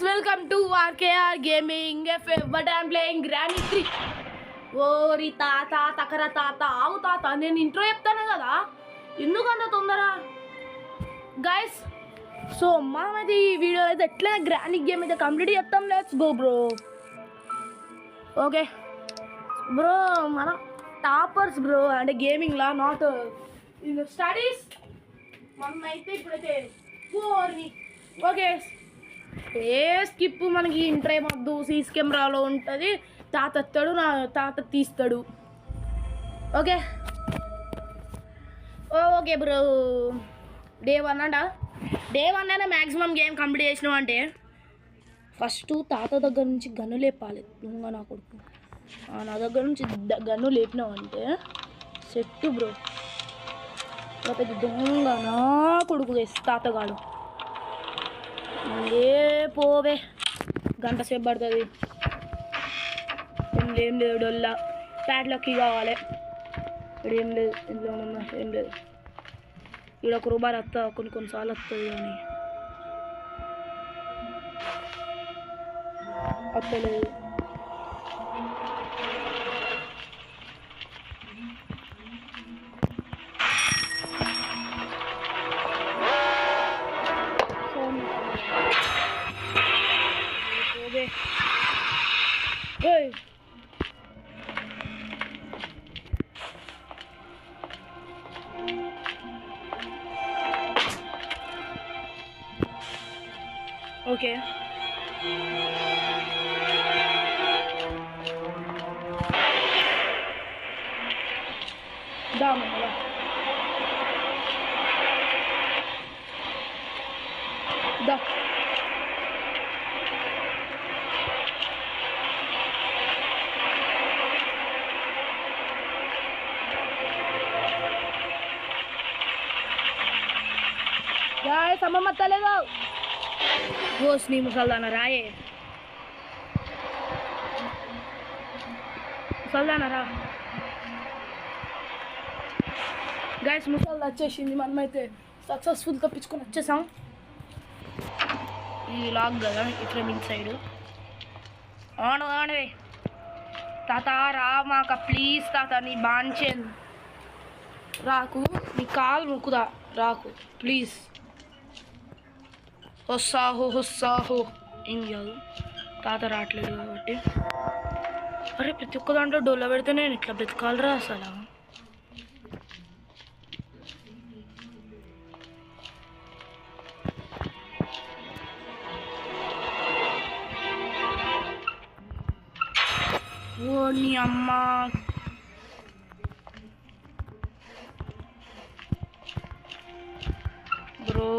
welcome to RKR Gaming FM. But I'm playing Granny 3. ఓరి తాత తకర తాత ఆవు తాత నేను ఇంట్రో చెప్తాను కదా ఎందుకంత తొందర గైస్. సో మనమైతే ఈ వీడియో అయితే ఎట్లయినా గ్రానీ గేమ్ అయితే కంప్లీట్ చేస్తాం. Let's go bro. Okay bro, మనం టాపర్స్ బ్రో, అంటే గేమింగ్లా, నాట్ ఇన్ స్టడీస్. మనమైతే ఇప్పుడైతే ఓకే ఏ స్కిప్ మనకి ఇంటర్ ఏమొద్దు. సీసీ కెమెరాలో ఉంటుంది, తాత వస్తాడు, నా తాత తీస్తాడు. Okay okay bro. డే 1 అంట. డే 1 అయినా మ్యాక్సిమం గేమ్ కంప్లీట్ చేసినాం అంటే ఫస్ట్ తాత దగ్గర నుంచి గన్ను లేపాలి. దొంగ నా కొడుకు, నా దగ్గర నుంచి గన్ను లేపినావంటే సెట్ బ్రో. తర్వాత దొంగ నా కొడుకు వేసి తాతగాడు ఏ పోవే, గంట సేపు పడుతుంది. ఏం లేదు డొల్లా, ప్యాడ్లకి కావాలి. ఇక్కడ ఏం లేదు, ఇంట్లో ఉన్నా ఏం లేదు. ఇక్కడ ఒక రూపాయలు వస్తా, కొన్నిసార్లు వస్తుంది కానీ వస్తలేదు. Hey. Okay. Down. Da. Guys, sama mata lego. Bos nih musalana raye. Musalana ra. Guys, ముసలి వచ్చేసింది. మనమైతే సక్సెస్ఫుల్ తప్పించుకొని వచ్చేసాం. ఈ లాగ్ కదా ఇట్లా మిన్ సైడ్ ఆనవే. తాత రా మాక ప్లీజ్ తాత, నీ బాంచేన్ రాకు, నీ కాలు ముక్కుదా రాకు ప్లీజ్. వస్తాహో ఏం కాదు, తాత రావట్లేదు కాబట్టి. అరే ప్రతి ఒక్క దాంట్లో డొల్ల పెడితే నేను ఇట్లా బ్రతకాలరా అసలు. ఓ నీ అమ్మ బ్రో.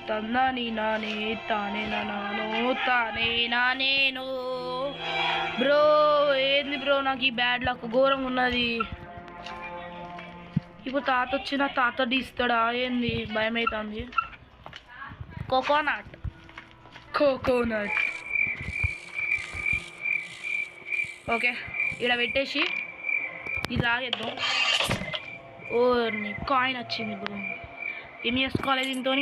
తందని నానే తానే నానో తానే నానేను బ్రో. ఏంది బ్రో, నాకు ఈ బ్యాడ్ లక్ ఘోరంగా ఉన్నది. ఇప్పుడు తాత వచ్చిన తాత తీస్తాడా ఏంది, భయం అవుతుంది. కోకోనట్ ఓకే ఇక్కడ పెట్టేసి ఇది లాగేద్దాం. ఓ కాయిన్ వచ్చింది బ్రో. ఏం చేసుకోవాలి దీంతో?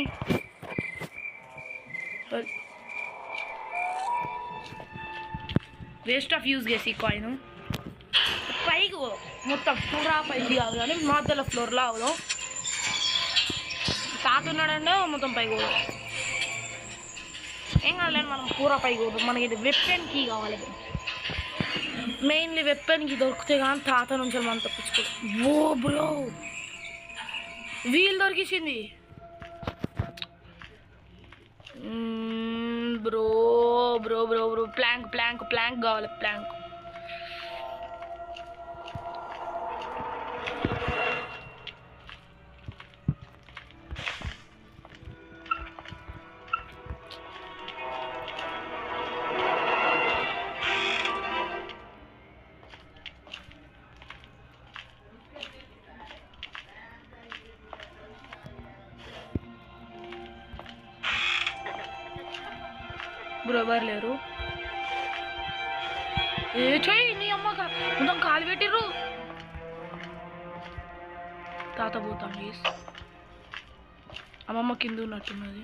వేస్ట్ ఆఫ్ యూజ్ చేసి కాయిన్ పైకి మొత్తం పూరా పైకి కాదు కానీ మధ్యలో ఫ్లోర్లో అవుదాం. తాత ఉన్నాడంటే మొత్తం పైకి పోదాం. ఏం కావాలి, మనం పూరా పైకి పోదాం. మనకి ఇది వెప్పన్ కీ కావాలి. మెయిన్లీ వెప్పన్ కీ దొరికితే కానీ తాత నుంచి మనం తప్పించుకోవాలి. ఓ బ్రో, వీల్ దొరికింది bro. Bro bro bro plank కావాలి. Plank bro. ఎవరు లేరు. ఏ చెయ్యి నీ అమ్మ మొత్తం కాలు పెట్టిర్రు. తాత పోతాను. అమ్మమ్మ కింద ఉన్నట్టున్నది.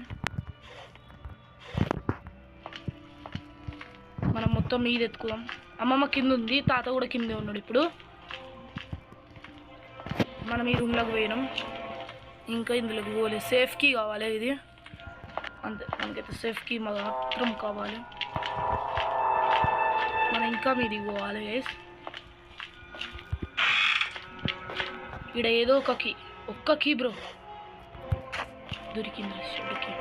మొత్తం మీద ఎత్తుకుదాం. అమ్మమ్మ కింద ఉంది, తాత కూడా కిందే ఉన్నాడు. ఇప్పుడు మనం ఈ రూమ్లోకి పోయినాం, ఇంకా ఇందులోకి పోలేదు. సేఫ్ కీ కావాలి ఇది, అంతే. మనకైతే సేఫ్ కీ మాత్రం కావాలి. మనం ఇంకా మీదికి పోవాలి గైస్. ఇక్కడ ఏదో ఒక్క కీ బ్రో దొరికింది. షెడ్కి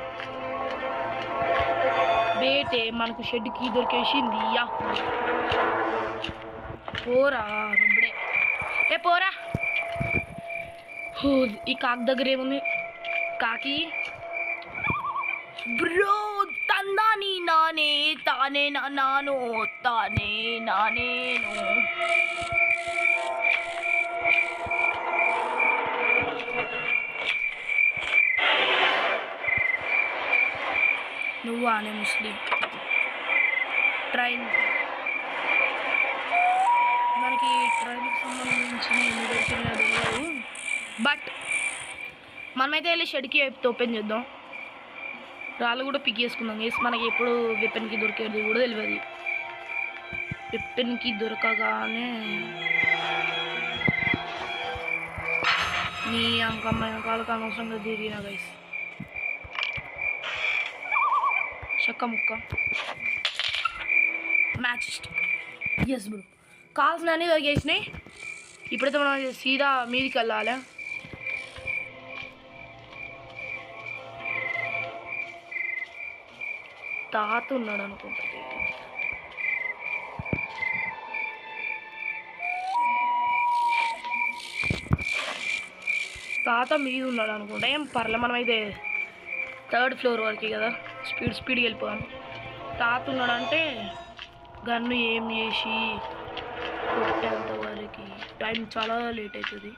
బేటే మనకు షెడ్కి దొరికేసింది. యా పోరా ఇప్పుడే, ఏ పోరా. ఈ కాకి దగ్గర ఏముంది? కాకి బ్రో తందాని నానే తానే నాను తానే నానేను. నువ్వు ఆనే ముస్లిం ట్రైన్. మనకి ట్రైన్కి సంబంధించిన ఎన్ని దొరికినా తెలియదు, బట్ మనమైతే వెళ్ళి షెడ్కి ఓపెన్ చేద్దాం. రాళ్ళు కూడా పిక్ చేసుకుందాం గైస్. మనకి ఎప్పుడు వెపన్కి దొరికేది కూడా తెలియదు. వెపన్కి దొరకగానే నీ అంకమ్మైన కాళ్ళకి అనవసరంగా తిరిగిన గైస్. చెక్క ముక్క మ్యాచ్ స్టిక్. ఎస్ బ్రో, కాల్సిన అన్నీ దొరికేసినాయి. ఇప్పుడైతే మనం సీదా మీదికి వెళ్ళాలి. తాత ఉన్నాడు అనుకుంటా. తాత మీద ఉన్నాడు అనుకుంటా. ఏం పర్లే, మనమైతే 3rd ఫ్లోర్ వరకు కదా, స్పీడ్కి వెళ్ళిపోదాం. తాత ఉన్నాడంటే గన్ను ఏం చేసి కొట్టేంత వరకు టైం చాలా లేట్ అవుతుంది.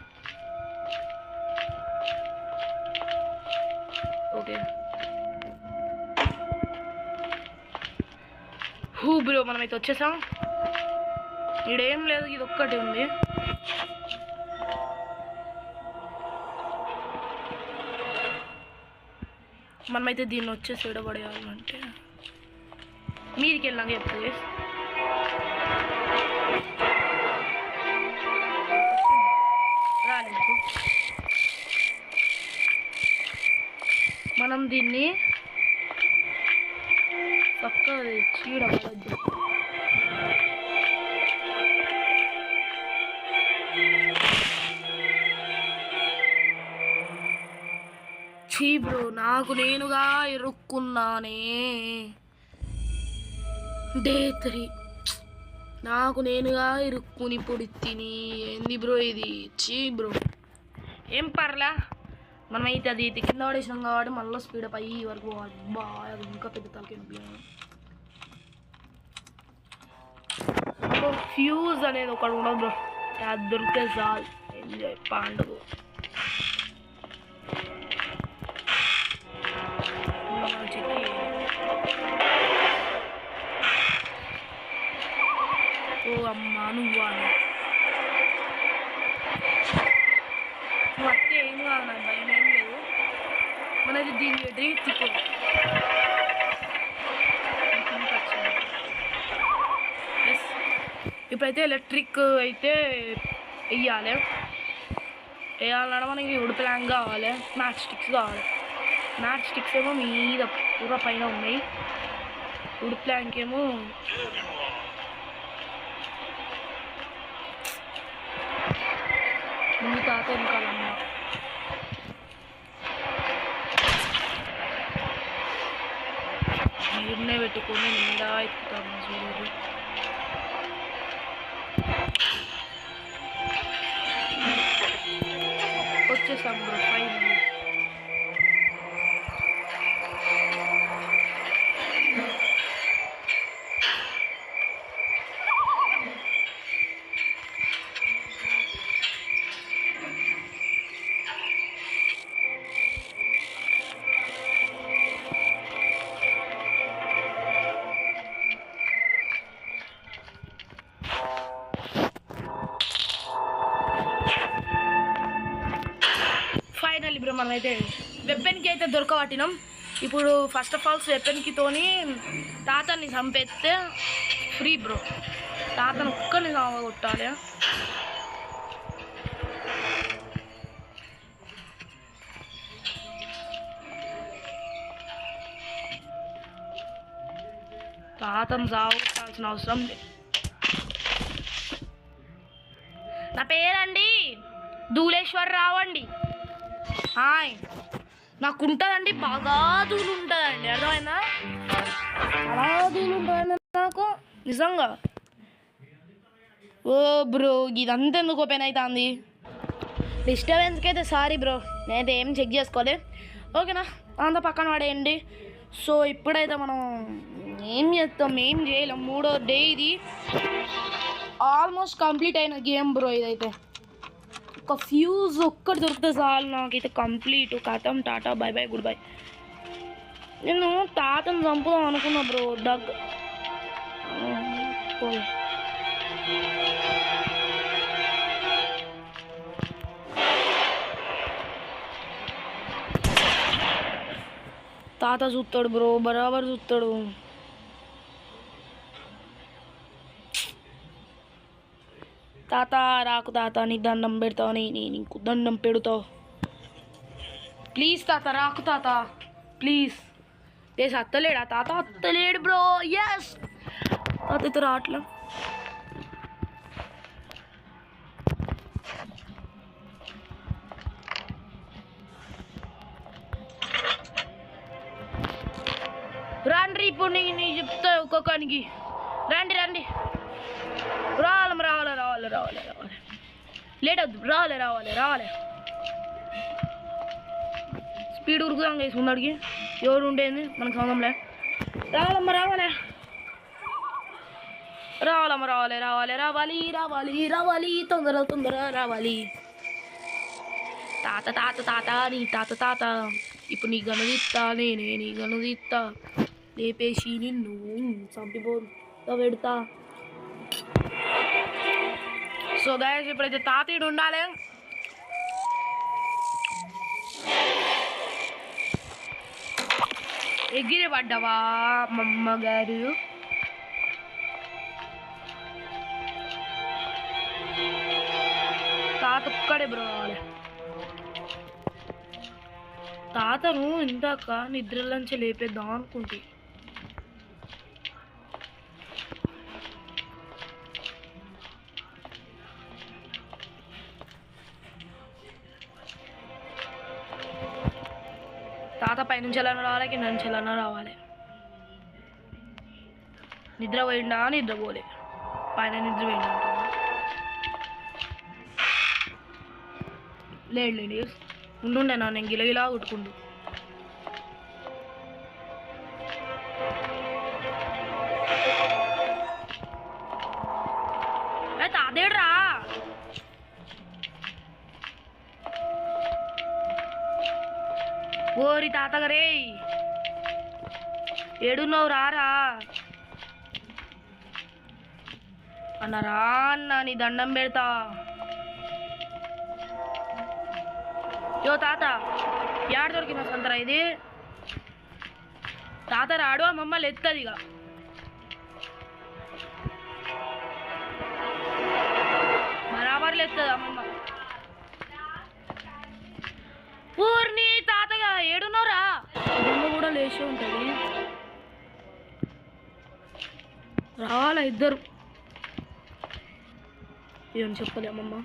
ఓకే బ్రో, మనమైతే వచ్చేసాం. ఇడేం లేదు, ఇది ఒక్కటి ఉంది. మనమైతే దీన్ని వచ్చేసి విడబడేయాలంటే మీదికి వెళ్ళాక చెప్తుంది. రాలేదు, మనం దీన్ని చక్కగా చీడబడద్దు. చీ బ్రో, నాకు నేనుగా ఇరుక్కున్నానే. డే 3 నాకు నేనుగా ఇరుక్కుని పొడి తిని. ఏంది బ్రో ఇది? చీ బ్రో, ఏం పర్లా. మనమైతే అది కింద పడేసినాం కాబట్టి మళ్ళీ స్పీడప్ అయ్యి వరకు బా, అది ఇంకా పెద్ద తలకి. ఫ్యూజ్ అనేది ఒకటి ఉండదు బ్రో, అది దొరికితే చాలు ఎంజాయ్ పండుగ. ఓ అమ్మా, నువ్వు అత్తే ఏం కాదు, నాకు భయం ఏం లేదు. మనది దీన్ని పెట్టి తిప్పు. ఇప్పుడైతే ఎలక్ట్రిక్ అయితే వేయాలి. వేయాలన్నా మనకి వుడ్ ప్లాంక్ కావాలి, మ్యాచ్ స్టిక్స్ కావాలి. మ్యాచ్ స్టిక్స్ ఏమో మీద పూర పైన ఉన్నాయి, వుడ్ ప్లాంక్ ఏమో ముందు తాత వెనకాలమ్మ. నీరునే పెట్టుకొని నిండా ఎత్తుతాము చూడు. వచ్చేసాం బ్రో ఫైనల్. ఇప్పుడు మనమైతే వెపన్కి అయితే దొరకబట్టినాం. ఇప్పుడు ఫస్ట్ ఆఫ్ ఆల్ వెపన్కి తోని తాతని చంపేస్తే ఫ్రీ బ్రో. తాతను ఒక్కరిని కొట్టాలి. తాతను కొట్టాల్సిన అవసరం లేదు. నా పేరండి ధూళేశ్వరరావు అండి. హాయ్, నాకు ఉంటుందండి, బాగా దూలు ఉంటుందండి. అర్థమైందా? చాలా దూలు ఉంటుందండి నాకు నిజంగా. ఓ బ్రో, ఇదంతా ఎందుకు ఓపెన్ అవుతుంది? డిస్టర్బెన్స్కి అయితే సారీ బ్రో, నేనైతే ఏం చెక్ చేసుకోలే. ఓకేనా, అంతా పక్కన పడేయండి. సో ఇప్పుడైతే మనం ఏం చేస్తాం, ఏం చేయలేం. 3వ డే ఇది. ఆల్మోస్ట్ కంప్లీట్ అయిన గేమ్ బ్రో ఇదైతే. ఒక ఫ్యూజ్ ఒక్కటి దొరికితే చాలు నాకైతే కంప్లీట్. కథం, Tata, by by, good bye. నేను తాతను చంపుదాం అనుకున్నా బ్రో. తాత చూస్తాడు బ్రో, బరాబర్ చూస్తాడు. తాత రాకు తాత, నీకు దండం పెడతావు, నీకు దండం పెడతావు. ప్లీజ్ తాత రాకు తాత, ప్లీజ్. ప్లీజ్. అత్తలేడా తాత? అత్తలేడు బ్రో. ఎస్, తాత రావట్లే. రండి, ఇప్పుడు నీ చెప్తా ఒక్కొక్కనికి. రండి రండి, రావాలి రావాలి రావాలి రావాలి రావాలి. లేట్ అవుద్దు, రావాలి రావాలి రావాలి. స్పీడ్ ఉరుకుదాం చేసి ఉన్నాడికి. ఎవరు ఉండేది మనకు సంబంధంలే. రావాలమ్మ రావాలి, రావాలమ్మ రావాలి రావాలి రావాలి రావాలి రావాలి, తొందర తొందర రావాలి. తాత తాత తాత, నీ తాత తాత. ఇప్పుడు నీ గణదిత్తా, నేనే నీ గణదిత్తా. లేపేసి నిన్ను చంపిపో పెడతా. సో గైస్, ఇప్పుడైతే తాతీడు ఉండాలి. ఎగిరి పడ్డావా మమ్మగారు? తాత ఒక్కడే బ్రో. తాతను ఇందాక నిద్రలోంచి లేపేద్దాం అనుకుంటే తాత పైనుంచి ఎలా రావాలి, కింద నుంచి ఎలా రావాలి. నిద్ర పోయిండా? నిద్రపోలే. పైన నిద్ర పోయిండా? లేండి, ఉండుండే నా, నేను గిలగిలా కొట్టుకుండు. తాతేడ్రా? ఓరి తాతగారే, ఏడున్నావు? రారా అన్నారా? అన్న నీ దండం పెడతా. యో తాత, యాడ దొరికిన సంతరా ఇది? తాత రాడు, అమ్మమ్మ ఎత్తది. ఇక బరాబర్లు ఎత్తది అమ్మమ్మ. ఊరిని తాతగా ఏడున్నారా? అమ్మమ్మ కూడా లేచి ఉంటుంది. రావాలా ఇద్దరు? ఏం చెప్పలే అమ్మమ్మ.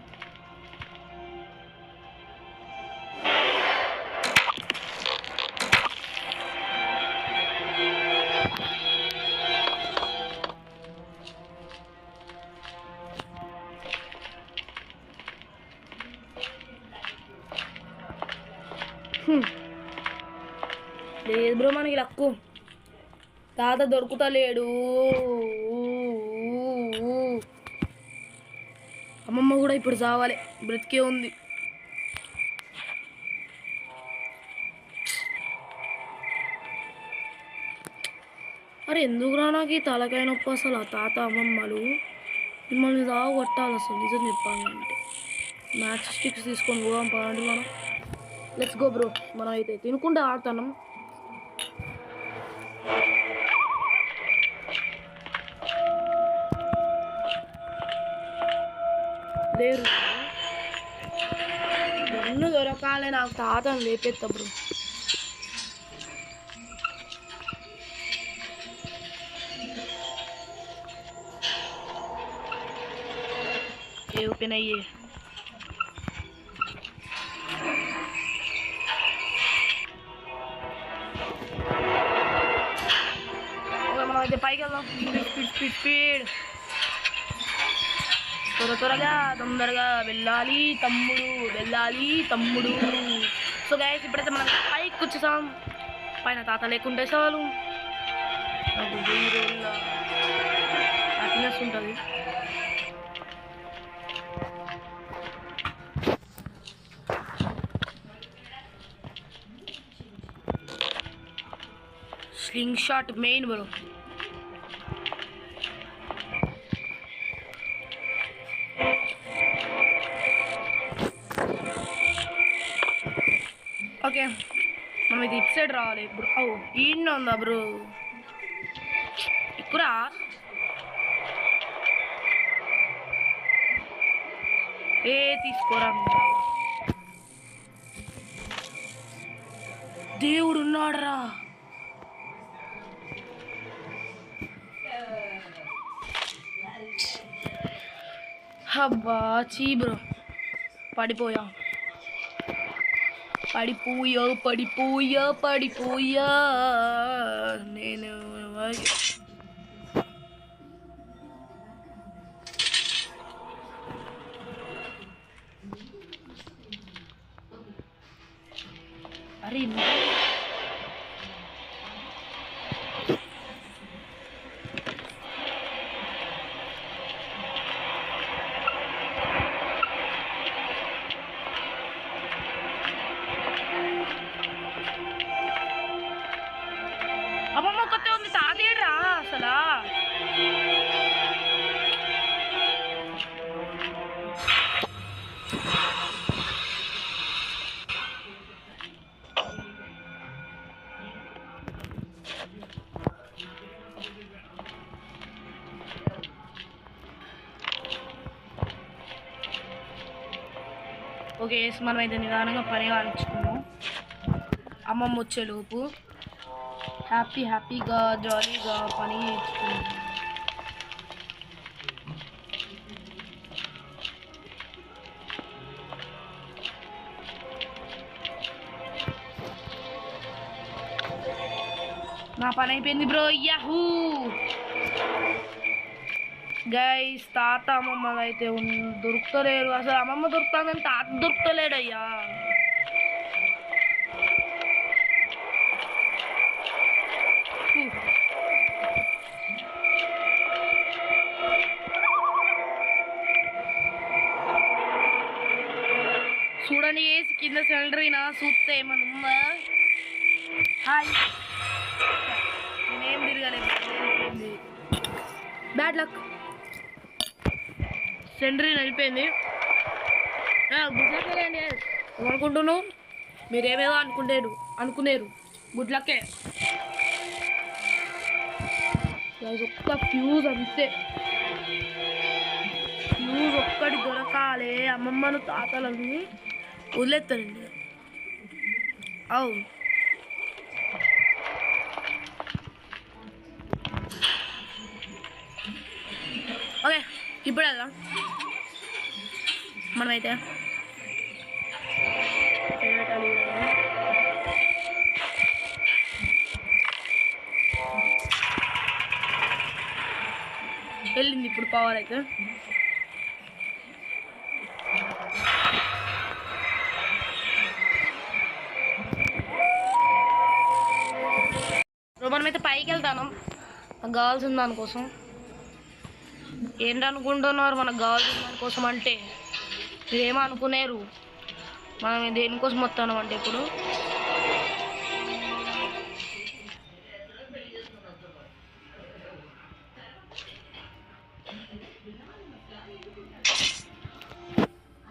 లేదు బ్రో, మనకి లక్కు. తాత దొరుకుతలేడు. అమ్మమ్మ కూడా ఇప్పుడు చావాలి, బ్రతికే ఉంది. అరే ఎందుకురా నాకు ఈ తలకాయ నొప్పి అసలు? ఆ తాత అమ్మమ్మలు మిమ్మల్ని దావ కొట్టాలి అసలు, నిజం చెప్పాలంటే. మ్యాచ్ స్టిక్స్ తీసుకొని పోదాం పదండి మనం. Let's go bro. మనం అయితే తినుకుంటే ఆడుతున్నాం. లేరు ఎన్ను దొరకాలి నాకు తాతను లేపెత్తా బ్రో. ఏ ఓపెన్ అయ్యే మనం అయితే పైకి వెళ్దాం. స్పీడ్ స్పీడ్ స్పీడ్ త్వరగా తొందరగా వెళ్ళాలి తమ్ముడు. సో గైస్ ఇప్పుడైతే మనం పైకి వచ్చేసాం. పైన తాత లేకుంటే చాలు నాకు 1000 రోజుల హ్యాపీనెస్ ఉంటుంది. Sling shot main bro. Okay మనం ఇది ఇటు సైడ్ రావాలి ఇప్పుడు. ఈయన ఉందా బ్రో ఎక్కురా. తీసుకోరా దేవుడు ఉన్నాడరా. అబ్బా చీ బ్రో పడిపోయా నేను అరే అమ్మమ్మ కొత్త ఉంది తాతేడ్రా అసలా. ఓకే మనం అయితే నిదానంగా పని కాల్చుకున్నాం. అమ్మమ్మ వచ్చేలోపు హ్యాపీగా జాలీగా పని నేర్చుకున్నాం. నా పని అయిపోయింది బ్రో. యాహూ గైస్ తాత అమ్మమ్మ అయితే దొరుకుతలేరు. అసలు అమ్మమ్మ దొరుకుతుందని తాత దొరుకుతలేడయ్యా. చూడండి వేసి కింద సిలిండరీనా చూస్తే ఏమన్నా ఉందా. హాయ్ నేనేం తిరగలేదు. బ్యాడ్ లక్ సిలిండరీ వెళ్ళిపోయింది. గుడ్ లక్ అండి. ఏమనుకుంటున్నావు మీరేమేదో అనుకునేరు గుడ్ లక్కే. ఒక్క ఫ్యూజ్ అంతే. ఫ్యూజ్ ఒక్కటి దొరకాలి. అమ్మమ్మను తాతలని వదిలేస్తారండి. అవును ఓకే ఇప్పుడు వెళ్దాం మనమైతే. వెళ్ళింది ఇప్పుడు పవర్ అయితే. మనమైతే పైకి వెళ్తాను. నాకు కావాల్సిన దానికోసం. ఏంటనుకుంటున్నారు మనకు కావాల్సిన దానికోసం అంటే మీరేమో అనుకునేరు. మనం దేనికోసం వస్తాను అంటే ఇప్పుడు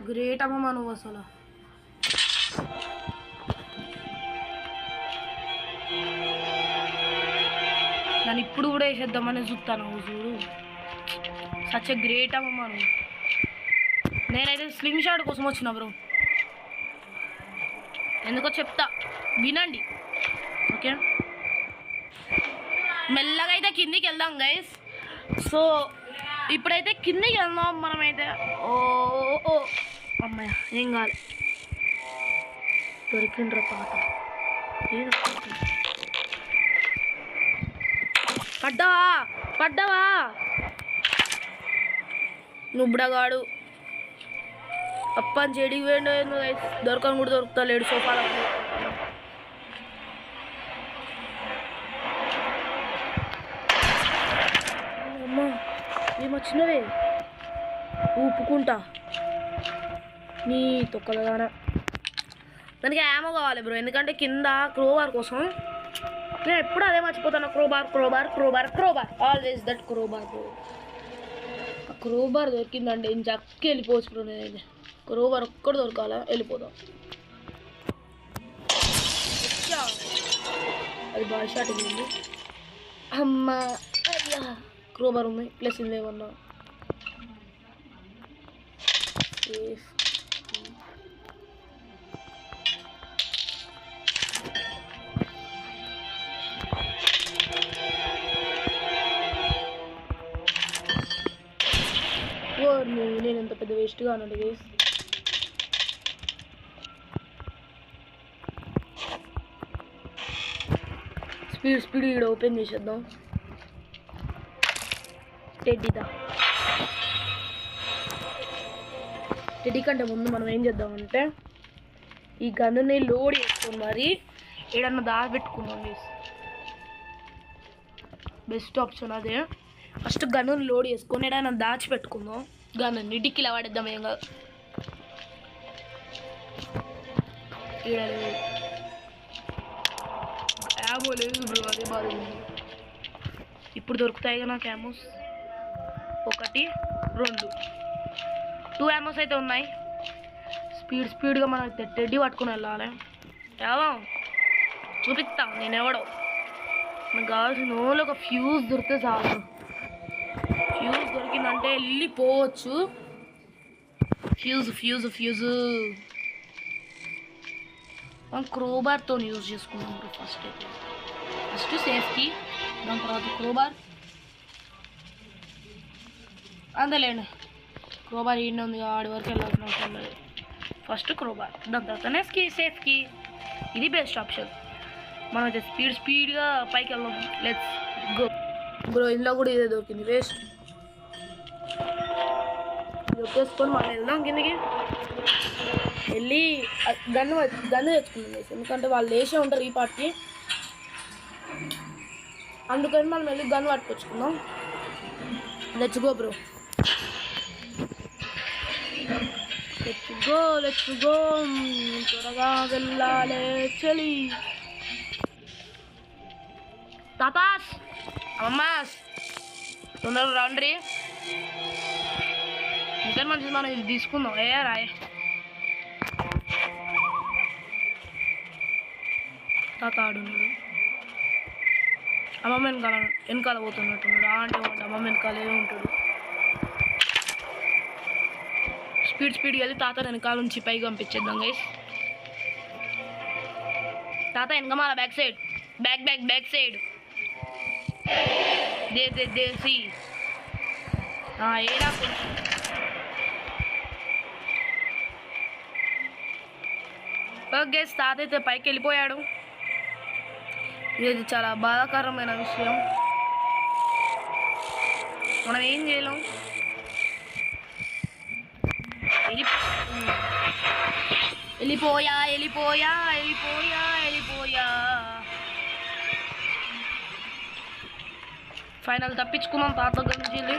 గ్రేట్ అమ్మ నువ్వు అసలు. నన్ను ఇప్పుడు కూడా వేసేద్దామని చూస్తాను. చూడు సచ్ గ్రేట్ అమ్మ నువ్వు. నేనైతే స్లింగ్ షాట్ కోసం వచ్చిన బ్రో, ఎందుకో చెప్తా వినండి. ఓకే, మెల్లగా అయితే కిందికి వెళ్దాం గైస్. సో ఇప్పుడైతే కిందికి వెళ్దాం మనమైతే. ఓ ఓ అమ్మాయ ఏం కాదు, దొరికిండ్రా పాత. పడ్డావా పడ్డావా నువ్వుడగాడు అప్పని చెడికి పోయిండు. దొరకని కూడా దొరుకుతా లేడు సోఫాలో. అమ్మా ఏమొచ్చినవే ఊపుకుంటా నీ తొక్కలదానా. దానికి ఏమో కావాలి బ్రో, ఎందుకంటే కింద క్రోబార్ కోసం నేను ఎప్పుడు అదే మర్చిపోతాను. Crowbar crowbar crowbar crowbar, always that crowbar bro. ఆ క్రోబార్ దొరికిందంటే ఇంక చక్కి వెళ్ళిపోవచ్చు బ్రో. నేనైతే క్రోబార్ ఒక్కడు దొరకాల వెళ్ళిపోదాం. అది బాగా షాట్ అయింది. అమ్మ అయ్యా క్రోబార్ ఉంది ప్లస్ ఇది ఏమన్నా సేఫ్. నేను ఎంత పెద్ద వేస్ట్గా అన్నాడు గైస్. స్పీడ్ ఇక్కడ ఓపెన్ చేసేద్దాం. టెడ్డీ కంటే ముందు మనం ఏం చేద్దామంటే ఈ గన్నుని లోడ్ చేసుకుని మరి ఏడన్నా దాచిపెట్టుకుందాం గైస్. బెస్ట్ ఆప్షన్ అదే. ఫస్ట్ గన్నుని లోడ్ చేసుకొని ఏడైనా దాచిపెట్టుకుందాం. గన్నుని డిక్కిలా పడేద్దాం. ఏం కాదు, యామో లేదు బ్రో, అదే బాధ. ఇప్పుడు దొరుకుతాయి కదా నాకు యామోస్. 1 2 2 యామోస్ అయితే ఉన్నాయి. స్పీడ్గా మనం టెడ్డీ పట్టుకుని వెళ్ళాలి. ఏవో చూపిస్తాం నేను ఎవడో. నాకు కావాల్సిన ఓన్లీ ఒక ఫ్యూజ్ దొరికితే చాలు. ఫ్యూజ్ దొరికిందంటే వెళ్ళిపోవచ్చు. ఫ్యూజ్ మనం క్రోబార్తో యూజ్ చేసుకున్నాం బ్రో. ఫస్ట్ సేఫ్టీ, దాని తర్వాత క్రోబార్. అంతలేండి, క్రోబార్ ఈయన ఉంది ఆడి వరకు వెళ్ళాల్సిన అవసరం లేదు. ఫస్ట్ క్రోబార్, దాని తర్వాతనే సేఫ్కి. ఇది బెస్ట్ ఆప్షన్. మనం అయితే స్పీడ్గా పైకి వెళ్దాం. Let's go bro. ఇంట్లో కూడా ఇదే దొరికింది, వేస్ట్. దొరికేసుకొని మనం వెళ్దాం కిందకి. వెళ్ళి గన్ను తెచ్చుకుందాం, ఎందుకంటే వాళ్ళు వేసే ఉంటారు ఈ పార్టీ. అందుకని మనం వెళ్ళి గన్ పట్టుకొచ్చుకుందాం. Let's go bro, let's go. త్వరగా వెళ్ళాలి చలి. తాతాస్ అమ్మమ్మాస్ తొందరగా రాండ్రి. ఇంకా మంచిది మనం ఇది తీసుకుందాం. రాయ్ తాత ఆడున్నాడు. అమ్మమ్మ వెనకాల పోతున్నట్టున్నాడు. అంటే అమ్మమ్మ వెనకాలే ఉంటాడు. స్పీడ్గా వెళ్ళి తాత వెనకాల నుంచి పైకి పంపించేద్దాం గైస్. తాత వెనకమాల బ్యాక్ సైడ్, బ్యాక్ సైడ్. దేసి ఏడా గైస్. తాత అయితే పైకి వెళ్ళిపోయాడు. ఇది చాలా బాధాకరమైన విషయం. మనం ఏం చేయలేం. వెళ్ళిపోయా. ఫైనల్ తప్పించుకున్నాం తాత దగ్గర నుంచి వెళ్ళి.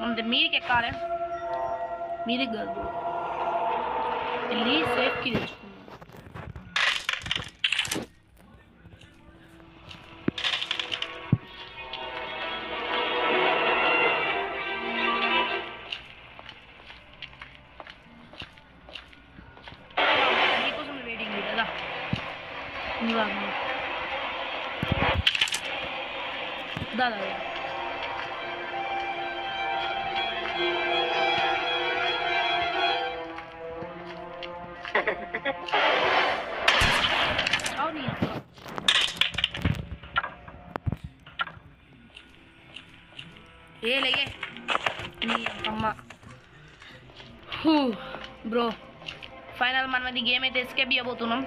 మన మీదికి ఎక్కాలి, మీదికి కాదు వెళ్ళి సేఫ్కి తెచ్చుకున్నాం. మీకోసం వెయిటింగ్ కదా. దాదా అవును ఏ లేగే నీ అమ్మ బ్రో ఫైనల్ మనం అది గేమ్ అయితే ఎస్కేప్ చేయబోతున్నాం.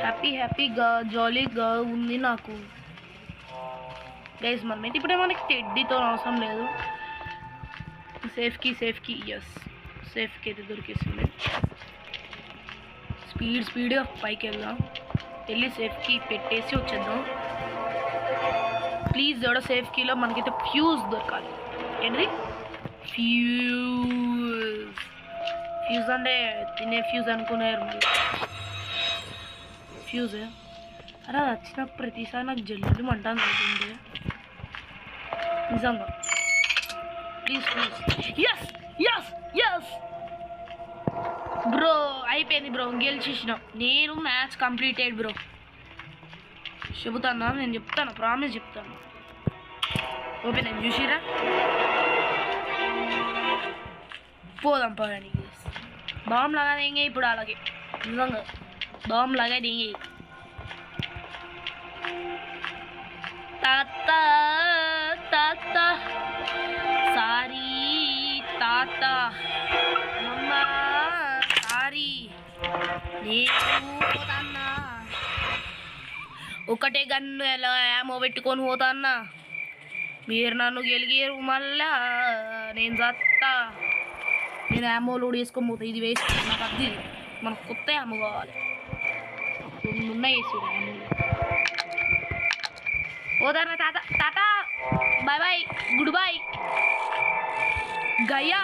హ్యాపీగా జాలీగా ఉంది నాకు గైస్. మనమైతే ఇప్పుడే మనకి టెడ్డీతో అవసరం లేదు. సేఫ్కి ఎస్ సేఫ్కి అయితే దొరికేసింది. స్పీడ్గా పైకి వెళ్దాం. వెళ్ళి సేఫ్కి పెట్టేసి వచ్చేద్దాం ప్లీజ్. ఎవడో సేఫ్కీలో మనకైతే ఫ్యూజ్ దొరకాలి. ఏంటి ఫ్యూజ్ అంటే తినే ఫ్యూజ్ అనుకున్నారు మళ్ళీ. ఫ్యూజ్ అరే వచ్చిన ప్రతిసారి నాకు జల్లు అంటాను అవుతుంది నిజంగా. ప్లీజ్ ఎస్ బ్రో అయిపోయింది బ్రో, గెలిచేసిన నేను. Match completed bro. చెబుతాను, నేను చెప్తాను, ప్రామిస్ చెప్తాను. ఓపెన్ అయింది చూసిరా. పోదాం పదండి. బాంబ్ లగా దేంగే ఇప్పుడు. అలాగే నిజంగా బాంబ్ లగా దేంగే. తాత తాత సారీ తాత మమ్మ సారీ నేను పోతాన్నా. ఒకటే గన్ను ఎలా ఏమో పెట్టుకొని పోతాన్నా. మీరు నన్ను గెలిగారు మళ్ళా నేను చత్తా. నేను యామోలు కూడా వేసుకొని పోతా. ఇది వేసుకుంటా నాకు అద్ది. మనకు కొత్త యామో కావాలి. రెండు ఉన్నాయి వేసి యామోలు. పోతారా తాత తాత బాయ్ బాయ్ గుడ్ బాయ్ గయ్యా.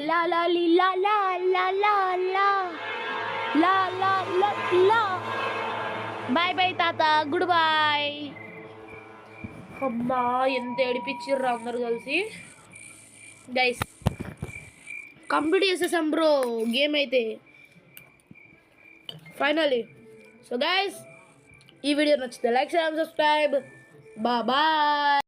లా లా లి లా లా లా లా లా లా లా లా లా. బాయ్ బాయ్ తాత గుడ్ బాయ్. అమ్మా ఎంత ఏడిపించిర్రు అందరు కలిసి. గైస్ కంప్లీట్ చేసేసాం బ్రో గేమ్ అయితే ఫైనలీ. సో గైస్ ఈ వీడియో నచ్చితే లైక్ షేర్ సబ్స్క్రైబ్. బాయ్.